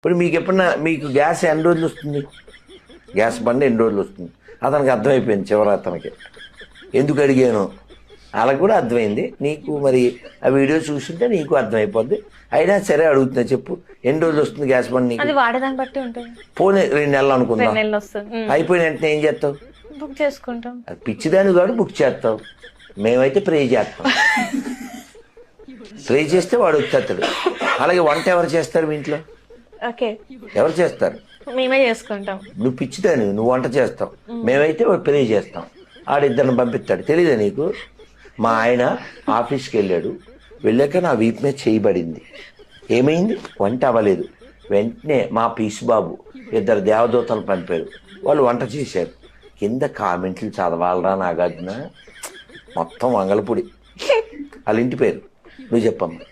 ఇప్పుడు మీకు ఎప్పుడన్నా మీకు గ్యాస్ ఎన్ని రోజులు వస్తుంది, గ్యాస్ బండి ఎన్ని రోజులు వస్తుంది అతనికి అర్థమైపోయింది. చివరి అతనికి ఎందుకు అడిగాను వాళ్ళకి కూడా అర్థమైంది. నీకు మరి ఆ వీడియో చూస్తుంటే నీకు అర్థమైపోద్ది. అయినా సరే అడుగుతున్నా, చెప్పు ఎన్ని రోజులు వస్తుంది గ్యాస్ బండి నీకు? అది వాడేదాన్ని బట్టి ఉంటుంది. పోనీ 2 నెలలు అనుకుందాం. 2 నెలలు వస్తుంది. అయిపోయిన వెంటనే ఏం చేస్తావు? బుక్ చేసుకుంటాం. అది పిచ్చిదాని కాదు, బుక్ చేస్తావు. మేమైతే ప్రే చేస్తాం. ప్రే చేస్తే వాడు వచ్చేస్తాడు. అలాగే వంట ఎవరు చేస్తారు మీ ఇంట్లో? ఓకే, ఎవరు చేస్తారు? మేమే చేసుకుంటాం. నువ్వు పిచ్చిదాని, నువ్వు వంట చేస్తావు. మేమైతే వాడు ప్రే చేస్తాం. ఆడిద్దరిని పంపిస్తాడు. తెలీదా నీకు? మా ఆయన ఆఫీస్కి వెళ్ళాడు. వెళ్ళాక నా వీపు మీద చేయబడింది. ఏమైంది? వంట అవ్వలేదు. వెంటనే మా పీసు బాబు 2 దేవదూతలు పంపారు. వాళ్ళు వంట చేశారు. కింద కామెంట్లు చదవాలరా నాగార్జున, మొత్తం వంగలపొడి. వాళ్ళ ఇంటి పేరు నువ్వు చెప్పమ్మా.